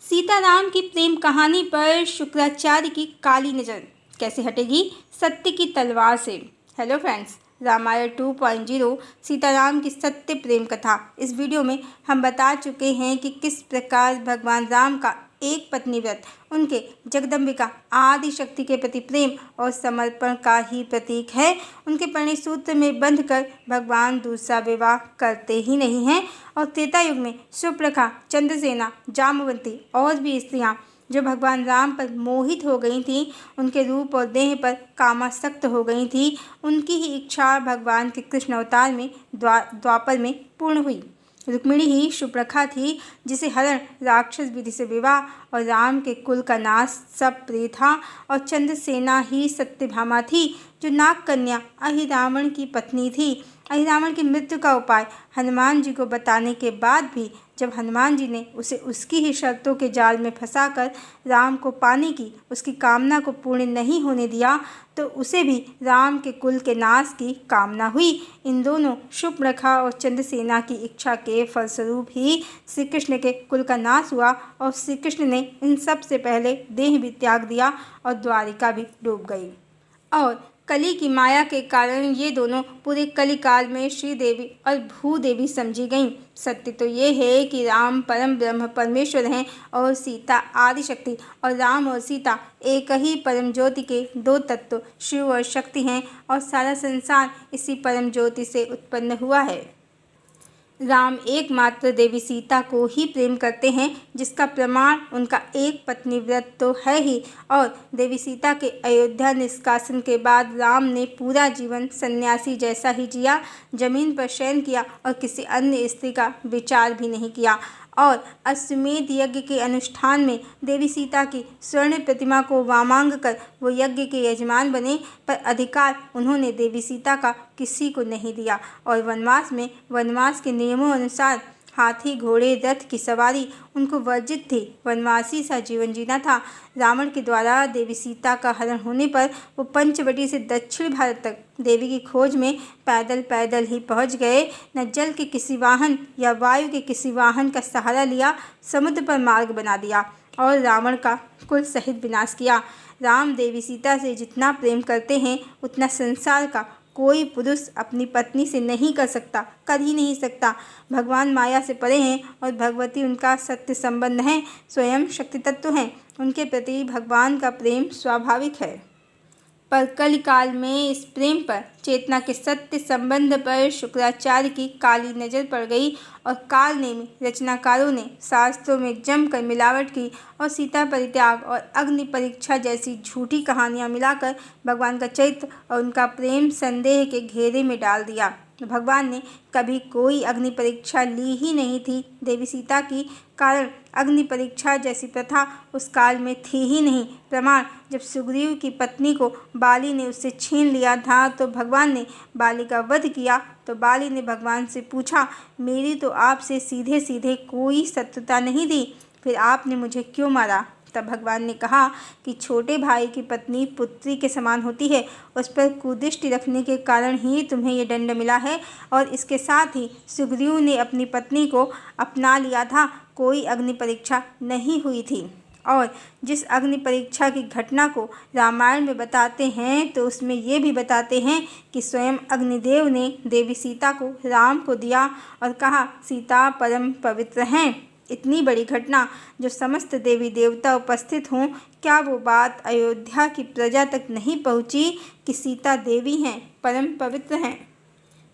सीताराम की प्रेम कहानी पर शुक्राचार्य की काली नज़र कैसे हटेगी सत्य की तलवार से। हेलो फ्रेंड्स, रामायण 2.0 सीताराम की सत्य प्रेम कथा। इस वीडियो में हम बता चुके हैं कि किस प्रकार भगवान राम का एक पत्नी व्रत उनके जगदम्बिका आदि शक्ति के प्रति प्रेम और समर्पण का ही प्रतीक है। उनके परिणयसूत्र में बंधकर भगवान दूसरा विवाह करते ही नहीं हैं और त्रेता युग में सुप्रखा, चंद्रसेना, जामवंती और भी स्त्रियां जो भगवान राम पर मोहित हो गई थीं, उनके रूप और देह पर कामासक्त हो गई थीं, उनकी ही इच्छा भगवान के कृष्ण अवतार में द्वापर में पूर्ण हुई। रुक्मिणी ही सुप्रखा थी, जिसे हरण, राक्षस विधि से विवाह और राम के कुल का नाश सब प्रिय था। और चंद्रसेना ही सत्यभामा थी, जो नाग कन्या अहिरावण की पत्नी थी। अहिरावण की मृत्यु का उपाय हनुमान जी को बताने के बाद भी जब हनुमान जी ने उसे उसकी ही शर्तों के जाल में फंसाकर राम को पाने की उसकी कामना को पूर्ण नहीं होने दिया, तो उसे भी राम के कुल के नाश की कामना हुई। इन दोनों सुप्रखा और चंद्रसेना की इच्छा के फलस्वरूप ही श्री कृष्ण के कुल का नाश हुआ और श्री कृष्ण ने इन सब से पहले देह भी त्याग दिया और द्वारिका भी डूब गई। और कली की माया के कारण ये दोनों पूरे कली काल में श्रीदेवी और भूदेवी समझी गईं। सत्य तो ये है कि राम परम ब्रह्म परमेश्वर हैं और सीता आदि शक्ति, और राम और सीता एक ही परम ज्योति के दो तत्व शिव और शक्ति हैं और सारा संसार इसी परम ज्योति से उत्पन्न हुआ है। राम एकमात्र देवी सीता को ही प्रेम करते हैं, जिसका प्रमाण उनका एक पत्नी व्रत तो है ही। और देवी सीता के अयोध्या निष्कासन के बाद राम ने पूरा जीवन सन्यासी जैसा ही जिया, जमीन पर शयन किया और किसी अन्य स्त्री का विचार भी नहीं किया। और अश्वमेध यज्ञ के अनुष्ठान में देवी सीता की स्वर्ण प्रतिमा को वामांग कर वो यज्ञ के यजमान बने, पर अधिकार उन्होंने देवी सीता का किसी को नहीं दिया। और वनवास में वनवास के नियमों अनुसार हाथी, घोड़े, रथ की सवारी उनको वर्जित थी। वनवासी सा जीवन जीना था। रावण के द्वारा देवी सीता का हरण होने पर वो पंचवटी से दक्षिण भारत तक देवी की खोज में पैदल पैदल ही पहुंच गए। न जल के किसी वाहन या वायु के किसी वाहन का सहारा लिया, समुद्र पर मार्ग बना दिया और रावण का कुल सहित विनाश किया। राम देवी सीता से जितना प्रेम करते हैं, उतना संसार का कोई पुरुष अपनी पत्नी से नहीं कर सकता, कर ही नहीं सकता। भगवान माया से परे हैं और भगवती उनका सत्य संबंध है, स्वयं शक्ति तत्व हैं। उनके प्रति भगवान का प्रेम स्वाभाविक है, पर कलिकाल में इस प्रेम पर, चेतना के सत्य संबंध पर शुक्राचार्य की काली नज़र पड़ गई और कालनेमी रचनाकारों ने शास्त्रों में जमकर मिलावट की और सीता परित्याग और अग्नि परीक्षा जैसी झूठी कहानियाँ मिलाकर भगवान का चरित्र और उनका प्रेम संदेह के घेरे में डाल दिया। भगवान ने कभी कोई अग्नि परीक्षा ली ही नहीं थी। देवी सीता की कारण अग्नि परीक्षा जैसी प्रथा उस काल में थी ही नहीं। प्रमाण, जब सुग्रीव की पत्नी को बाली ने उससे छीन लिया था तो भगवान ने बाली का वध किया, तो बाली ने भगवान से पूछा, मेरी तो आपसे सीधे सीधे कोई शत्रुता नहीं थी, फिर आपने मुझे क्यों मारा? तब भगवान ने कहा कि छोटे भाई की पत्नी पुत्री के समान होती है, उस पर कुदृष्टि रखने के कारण ही तुम्हें ये दंड मिला है। और इसके साथ ही सुग्रीव ने अपनी पत्नी को अपना लिया था, कोई अग्नि परीक्षा नहीं हुई थी। और जिस अग्नि परीक्षा की घटना को रामायण में बताते हैं, तो उसमें ये भी बताते हैं कि स्वयं अग्निदेव ने देवी सीता को राम को दिया और कहा, सीता परम पवित्र हैं। इतनी बड़ी घटना जो समस्त देवी देवता उपस्थित हों, क्या वो बात अयोध्या की प्रजा तक नहीं पहुंची कि सीता देवी हैं, परम पवित्र हैं?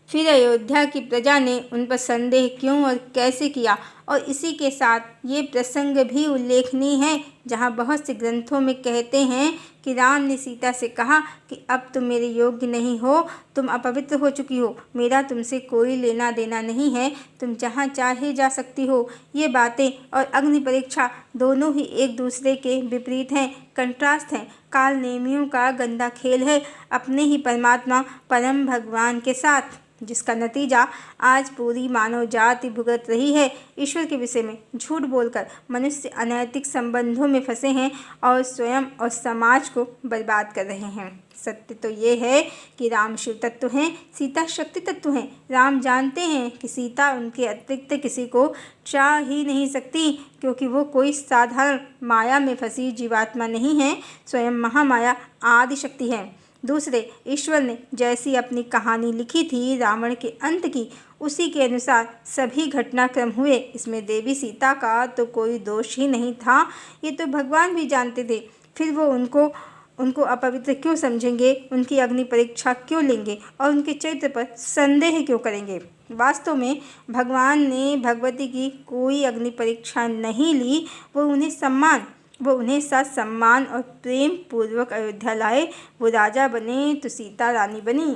फिर अयोध्या की प्रजा ने उन पर संदेह क्यों और कैसे किया? और इसी के साथ ये प्रसंग भी उल्लेखनीय है, जहाँ बहुत से ग्रंथों में कहते हैं कि राम ने सीता से कहा कि अब तुम मेरे योग्य नहीं हो, तुम अपवित्र हो चुकी हो, मेरा तुमसे कोई लेना देना नहीं है, तुम जहाँ चाहे जा सकती हो। ये बातें और अग्नि परीक्षा दोनों ही एक दूसरे के विपरीत हैं, कंट्रास्ट हैं, काल नेमियों का गंदा खेल है अपने ही परमात्मा परम भगवान के साथ, जिसका नतीजा आज पूरी मानव जाति भुगत रही है। ईश्वर के विषय में झूठ बोलकर मनुष्य अनैतिक संबंधों में फंसे हैं और स्वयं और समाज को बर्बाद कर रहे हैं। सत्य तो ये है कि राम शिव तत्व हैं, सीता शक्ति तत्व हैं। राम जानते हैं कि सीता उनके अतिरिक्त किसी को चाह ही नहीं सकती, क्योंकि वो कोई साधारण माया में फंसी जीवात्मा नहीं है, स्वयं महामाया आदि शक्ति है। दूसरे, ईश्वर ने जैसी अपनी कहानी लिखी थी रावण के अंत की, उसी के अनुसार सभी घटनाक्रम हुए। इसमें देवी सीता का तो कोई दोष ही नहीं था, ये तो भगवान भी जानते थे। फिर वो उनको अपवित्र क्यों समझेंगे, उनकी अग्नि परीक्षा क्यों लेंगे और उनके चरित्र पर संदेह क्यों करेंगे। वास्तव में भगवान ने भगवती की कोई अग्नि परीक्षा नहीं ली, वो उन्हें सम्मान और प्रेम पूर्वक अयोध्या लाए। वो राजा बने तो सीता रानी बनी,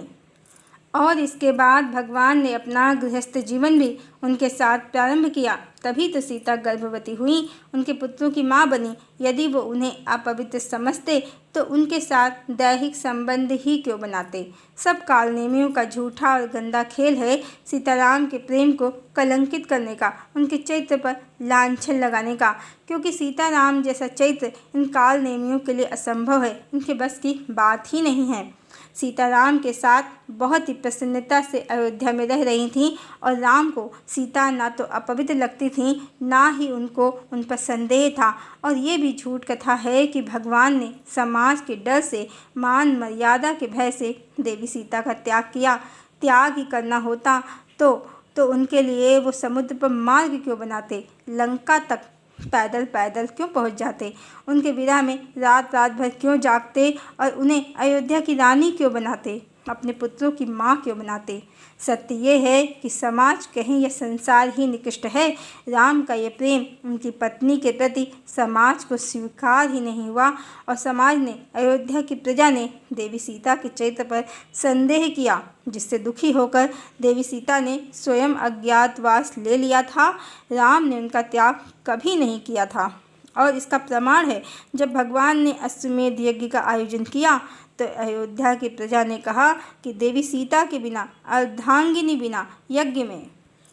और इसके बाद भगवान ने अपना गृहस्थ जीवन भी उनके साथ प्रारंभ किया। तभी तो सीता गर्भवती हुई, उनके पुत्रों की माँ बनी। यदि वो उन्हें अपवित्र समझते तो उनके साथ दैहिक संबंध ही क्यों बनाते। सब कालनेमियों का झूठा और गंदा खेल है सीताराम के प्रेम को कलंकित करने का, उनके चरित्र पर लांछन लगाने का, क्योंकि सीताराम जैसा चरित्र इन कालनेमियों के लिए असंभव है, इनके बस की बात ही नहीं है। सीताराम के साथ बहुत ही प्रसन्नता से अयोध्या में रह रही थीं और राम को सीता ना तो अपवित्र लगती थीं, ना ही उनको उन पर संदेह था। और ये भी झूठ कथा है कि भगवान ने समाज के डर से, मान मर्यादा के भय से देवी सीता का त्याग किया। त्याग ही करना होता तो उनके लिए वो समुद्र पर मार्ग क्यों बनाते, लंका तक पैदल पैदल क्यों पहुंच जाते, उनके विरह में रात रात भर क्यों जागते और उन्हें अयोध्या की रानी क्यों बनाते, अपने पुत्रों की माँ क्यों बनाते। सत्य ये है कि समाज कहें या संसार ही निकृष्ट है, राम का ये प्रेम उनकी पत्नी के प्रति समाज को स्वीकार ही नहीं हुआ और समाज ने, अयोध्या की प्रजा ने देवी सीता के चरित्र पर संदेह किया, जिससे दुखी होकर देवी सीता ने स्वयं अज्ञातवास ले लिया था। राम ने उनका त्याग कभी नहीं किया था, और इसका प्रमाण है जब भगवान ने अश्वमेध यज्ञ का आयोजन किया तो अयोध्या की प्रजा ने कहा कि देवी सीता के बिना, अर्धांगिनी बिना यज्ञ में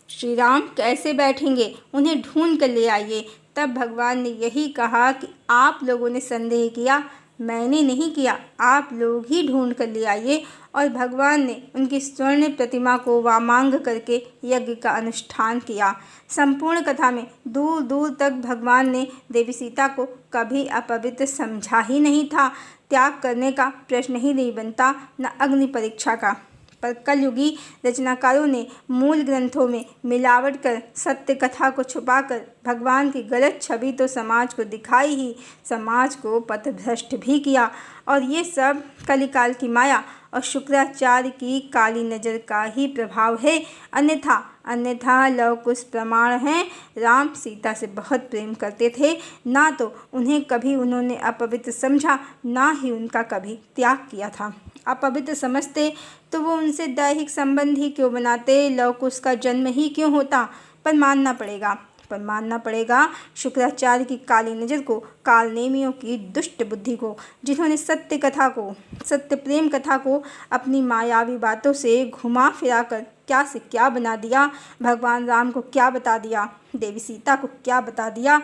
श्री राम कैसे बैठेंगे, उन्हें ढूंढ कर ले आइए। तब भगवान ने यही कहा कि आप लोगों ने संदेह किया, मैंने नहीं किया, आप लोग ही ढूंढ कर ले आइए। और भगवान ने उनकी स्वर्ण प्रतिमा को वामांग करके यज्ञ का अनुष्ठान किया। संपूर्ण कथा में दूर दूर तक भगवान ने देवी सीता को कभी अपवित्र समझा ही नहीं था। त्याग करने का प्रश्न ही नहीं बनता, न अग्नि परीक्षा का। पर कलयुगी रचनाकारों ने मूल ग्रंथों में मिलावट कर, सत्य कथा को छुपाकर भगवान की गलत छवि तो समाज को दिखाई ही, समाज को पथभ्रष्ट भी किया। और ये सब कलिकाल की माया और शुक्राचार्य की काली नज़र का ही प्रभाव है। अन्यथा लव कुछ प्रमाण हैं। राम सीता से बहुत प्रेम करते थे, ना तो उन्हें कभी उन्होंने अपवित्र समझा, ना ही उनका कभी त्याग किया था। अपवित्र समझते तो वो उनसे दैहिक संबंध ही क्यों बनाते, लव कुश का जन्म ही क्यों होता। पर मानना पड़ेगा शुक्राचार्य की काली नज़र को, कालनेमियों की दुष्ट बुद्धि को, जिन्होंने सत्य प्रेम कथा को अपनी मायावी बातों से घुमा फिरा कर क्या से क्या बना दिया। भगवान राम को क्या बता दिया, देवी सीता को क्या बता दिया,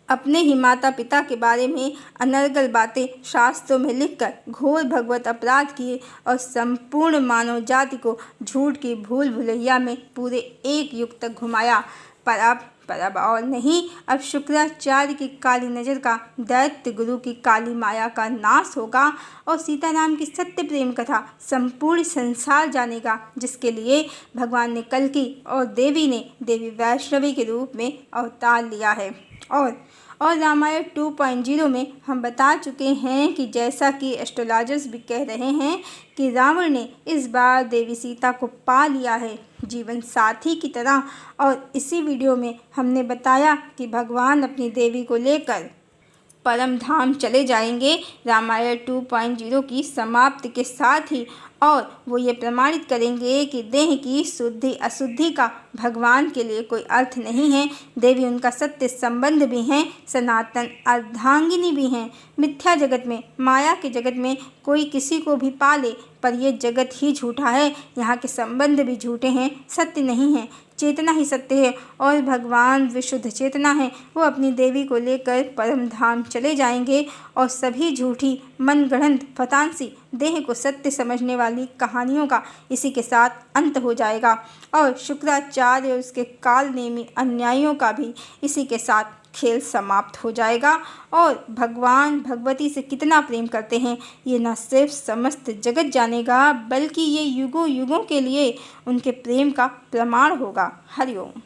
अपने ही माता पिता के बारे में अनर्गल बातें शास्त्रों में लिखकर घोर भगवत अपराध किए और संपूर्ण मानव जाति को झूठ की भूल भुलैया में पूरे एक युग तक घुमाया। पर अब और नहीं, अब शुक्राचार्य की काली नज़र का, दैत्य गुरु की काली माया का नाश होगा और सीताराम की सत्य प्रेम कथा संपूर्ण संसार जानेगा, जिसके लिए भगवान ने कल्कि और देवी ने देवी वैष्णवी के रूप में अवतार लिया है। और रामायण 2.0 में हम बता चुके हैं कि जैसा कि एस्ट्रोलॉजर्स भी कह रहे हैं कि रावण ने इस बार देवी सीता को पा लिया है जीवन साथी की तरह। और इसी वीडियो में हमने बताया कि भगवान अपनी देवी को लेकर परम धाम चले जाएंगे रामायण 2.0 की समाप्ति के साथ ही, और वो ये प्रमाणित करेंगे कि देह की शुद्धि अशुद्धि का भगवान के लिए कोई अर्थ नहीं है। देवी उनका सत्य संबंध भी हैं, सनातन अर्धांगिनी भी हैं। मिथ्या जगत में, माया के जगत में कोई किसी को भी पाले, पर यह जगत ही झूठा है, यहाँ के संबंध भी झूठे हैं, सत्य नहीं हैं। चेतना ही सत्य है और भगवान विशुद्ध चेतना है। वो अपनी देवी को लेकर परम धाम चले जाएंगे और सभी झूठी मनगढ़ंत फतांसी देह को सत्य समझने वाली कहानियों का इसी के साथ अंत हो जाएगा और शुक्राचार्य और उसके कालनेमी अन्यायियों का भी इसी के साथ खेल समाप्त हो जाएगा। और भगवान भगवती से कितना प्रेम करते हैं ये न सिर्फ समस्त जगत जानेगा बल्कि ये युगों युगों के लिए उनके प्रेम का प्रमाण होगा। हरिओम।